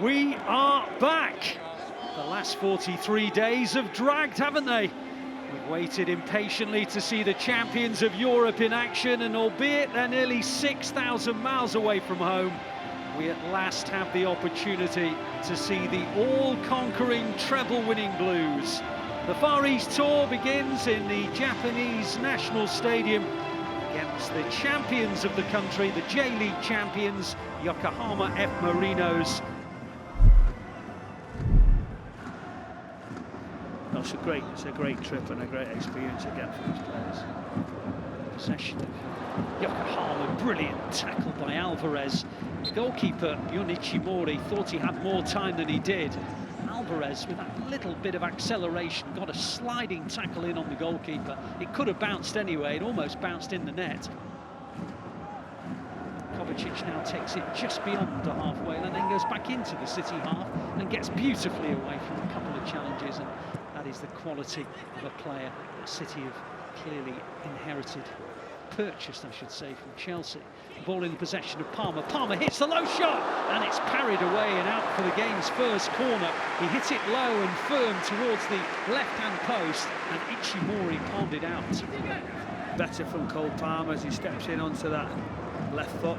We are back. The last 43 days have dragged, haven't they? We've waited impatiently to see the champions of Europe in action, and albeit they're nearly 6,000 miles away from home, we at last have the opportunity to see the all-conquering treble-winning Blues. The Far East Tour begins in the Japanese National Stadium against the champions of the country, the J-League champions, Yokohama F Marinos. It's a great trip and a great experience again for these players. Possession of Yokohama, brilliant tackle by Alvarez. The goalkeeper, Yunichi Mori, thought he had more time than he did. Alvarez, with that little bit of acceleration, got a sliding tackle in on the goalkeeper. It could have bounced anyway, it almost bounced in the net. Kovacic now takes it just beyond the halfway and then goes back into the City half and gets beautifully away from a couple of challenges, and that is the quality of a player that City have clearly inherited, purchased I should say, from Chelsea. The ball in the possession of Palmer. Palmer hits the low shot and it's parried away and out for the game's first corner. He hit it low and firm towards the left-hand post, and Ichimori palmed it out. Better from Cole Palmer as he steps in onto that left foot.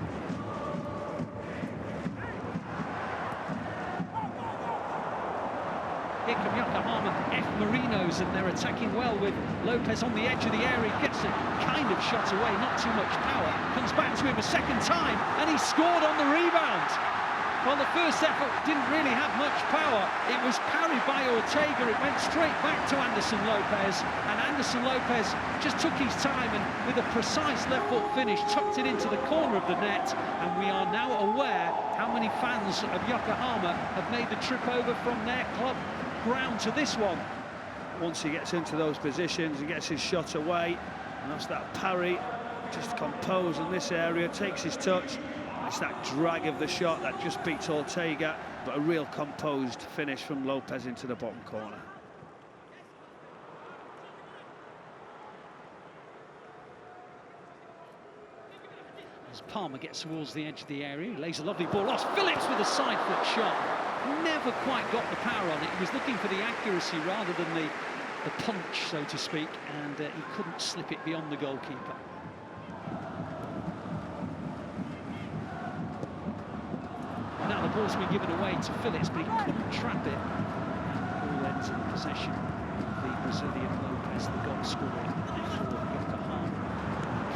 Here come Yokohama F Marinos, and they're attacking well with Lopez on the edge of the area. Gets it kind of shot away, not too much power. Comes back to him a second time, and he scored on the rebound. Well, the first effort didn't really have much power. It was parried by Ortega. It went straight back to Anderson Lopez, and Anderson Lopez just took his time and with a precise left foot finish tucked it into the corner of the net. And we are now aware how many fans of Yokohama have made the trip over from their club ground to this one. Once he gets into those positions, he gets his shot away, and that's that parry, just composed in this area, takes his touch. It's that drag of the shot that just beats Ortega, but a real composed finish from Lopez into the bottom corner. As Palmer gets towards the edge of the area, he lays a lovely ball off. Phillips with a side foot shot. Never quite got the power on it. He was looking for the accuracy rather than the punch, so to speak, and he couldn't slip it beyond the goalkeeper. Now the ball's been given away to Phillips, but he couldn't trap it. And ball ends in possession of the Brazilian Lopez, the goal scorer for Yokohama.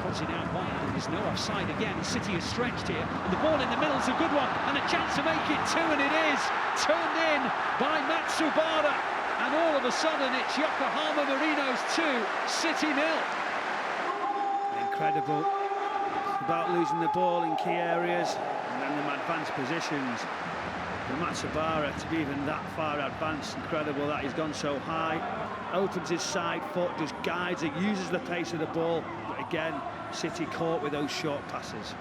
Prods it out wide, and there's no offside again. City is stretched here, and the ball in the middle is a good one, and a chance to make it two, and it is turned in by Matsubara. And all of a sudden, it's Yokohama Marinos 2, City 0. Incredible. About losing the ball in key areas, and then them advanced positions. For Matsubara to be even that far advanced, incredible that he's gone so high. Opens his side foot, just guides it, uses the pace of the ball, but again, City caught with those short passes.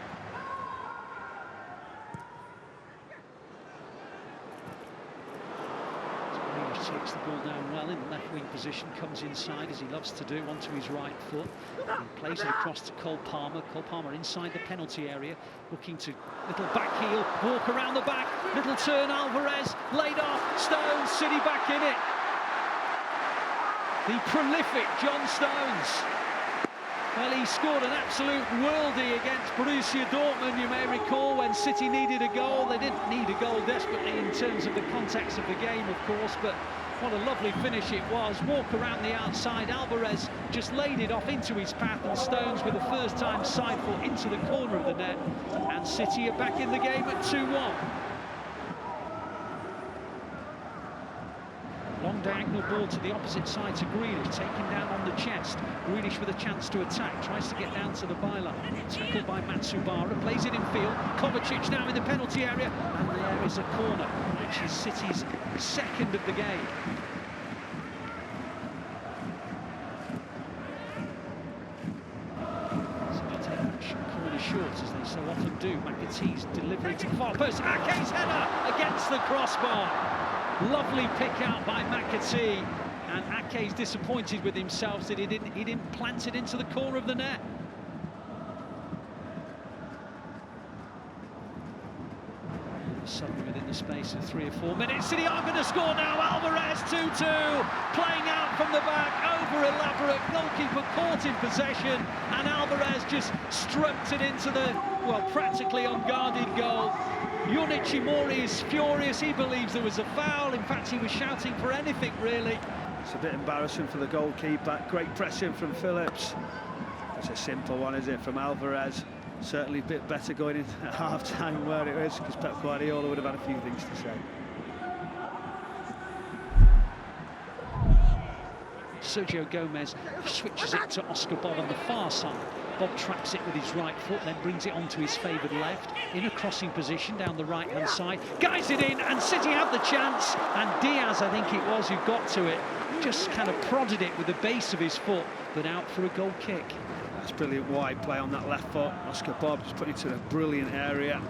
Takes the ball down well in the left wing position, comes inside as he loves to do onto his right foot, and plays it across to Cole Palmer. Cole Palmer inside the penalty area, looking to little back heel, walk around the back, little turn, Alvarez, laid off, Stones, City back in it. The prolific John Stones. Well, he scored an absolute worldie against Borussia Dortmund, you may recall, when City needed a goal. They didn't need a goal desperately in terms of the context of the game, of course, but what a lovely finish it was. Walk around the outside, Alvarez just laid it off into his path, and Stones with a first-time side foot into the corner of the net, and City are back in the game at 2-1. Long diagonal ball to the opposite side to Grealish, taken down on the chest. Grealish with a chance to attack, tries to get down to the byline. Tackled by Matsubara, plays it in field. Kovacic now in the penalty area, and there is a corner, which is City's second of the game. So they take that corner short, as they so often do. McAtee's delivery to the far post. Ake's header against the crossbar. Lovely pick out by McAtee, and Ake's disappointed with himself that he didn't plant it into the corner of the net. Suddenly, within the space of 3 or 4 minutes, City are going to score now. Alvarez 2-2, playing out from the back, over elaborate, goalkeeper caught in possession, and Alvarez just stroked it into the, well, practically unguarded goal. Yoneich Imori is furious. He believes there was a foul. In fact, he was shouting for anything, really. It's a bit embarrassing for the goalkeeper. Great pressing from Phillips. It's a simple one, is it, from Alvarez? Certainly a bit better going in at half-time where it is, because Pep Guardiola would have had a few things to say. Sergio Gomez switches it to Oscar Bob on the far side. Bob traps it with his right foot, then brings it onto his favoured left, in a crossing position down the right-hand side. Guides it in, and City have the chance. And Diaz, I think it was, who got to it, just kind of prodded it with the base of his foot, but out for a goal kick. That's brilliant wide play on that left foot. Oscar Bob just put it to a brilliant area.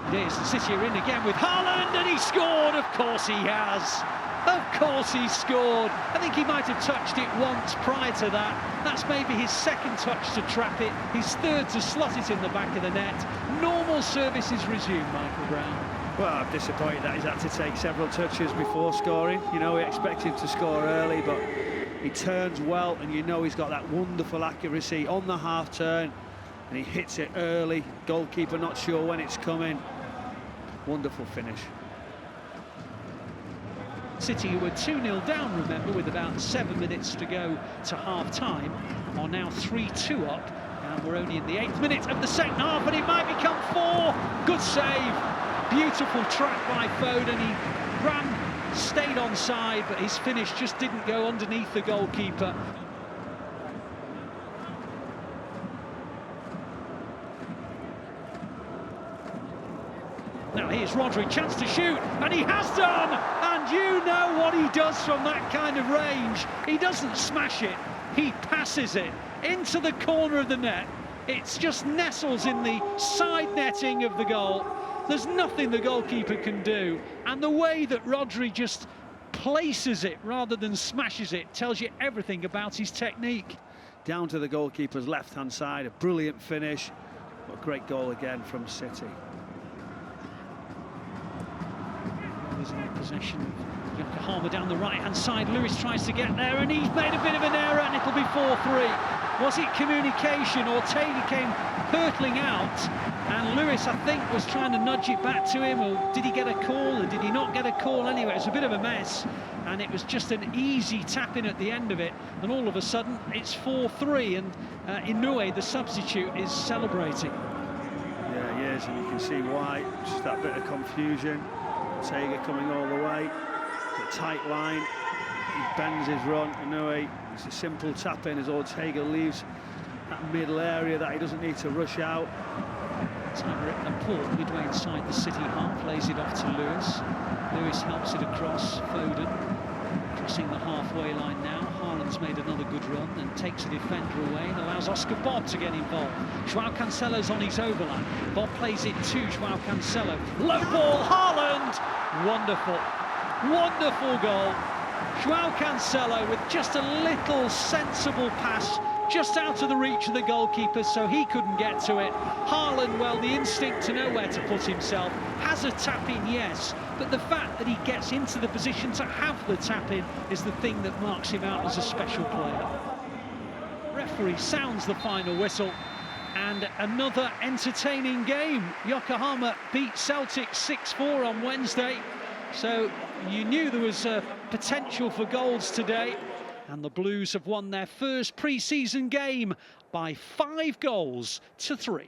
It is, the City are in again with Haaland, and he scored. Of course he has. Of course he scored. I think he might have touched it once prior to that. That's maybe his second touch to trap it, his third to slot it in the back of the net. Normal services resume, Michael Brown. Well, I'm disappointed that he's had to take several touches before scoring. You know, we expect him to score early, but he turns well, and you know he's got that wonderful accuracy on the half turn, and he hits it early. Goalkeeper not sure when it's coming. Wonderful finish. City, who were 2-0 down, remember, with about 7 minutes to go to half-time, are now 3-2 up, and we're only in the 8th minute of the second half, and it might become 4. Good save. Beautiful track by Foden. He ran, stayed onside, but his finish just didn't go underneath the goalkeeper. Now here's Rodri, chance to shoot, and he has done! And you know what he does from that kind of range. He doesn't smash it, he passes it into the corner of the net. It's just nestles in the side netting of the goal. There's nothing the goalkeeper can do. And the way that Rodri just places it rather than smashes it tells you everything about his technique. Down to the goalkeeper's left-hand side, a brilliant finish. What a great goal again from City. In possession of Yokohama down the right-hand side. Lewis tries to get there, and he's made a bit of an error, and it'll be 4-3. Was it communication? Ortega came hurtling out, and Lewis, I think, was trying to nudge it back to him, or did he get a call, or did he not get a call? Anyway, it was a bit of a mess, and it was just an easy tap-in at the end of it, and all of a sudden, it's 4-3, and Inoue, the substitute, is celebrating. Yeah, he is, and you can see why. Just that bit of confusion. Ortega coming all the way. It's a tight line. He bends his run. Inoue, it's a simple tap in as Ortega leaves that middle area that he doesn't need to rush out. And Paul, midway inside the City half, lays it off to Lewis. Lewis helps it across. Foden crossing the halfway line now. Haaland's made another good run and takes a defender away and allows Oscar Bob to get involved. Joao Cancelo's on his overlap. Bob plays it to Joao Cancelo. Low ball, Haaland! Wonderful, wonderful goal. Joao Cancelo with just a little sensible pass just out of the reach of the goalkeeper, so he couldn't get to it. Haaland, well, the instinct to know where to put himself, has a tap-in, yes, but the fact that he gets into the position to have the tap-in is the thing that marks him out as a special player. Referee sounds the final whistle, and another entertaining game. Yokohama beat Celtic 6-4 on Wednesday, so you knew there was potential for goals today. And the Blues have won their first pre-season game by 5 goals to 3.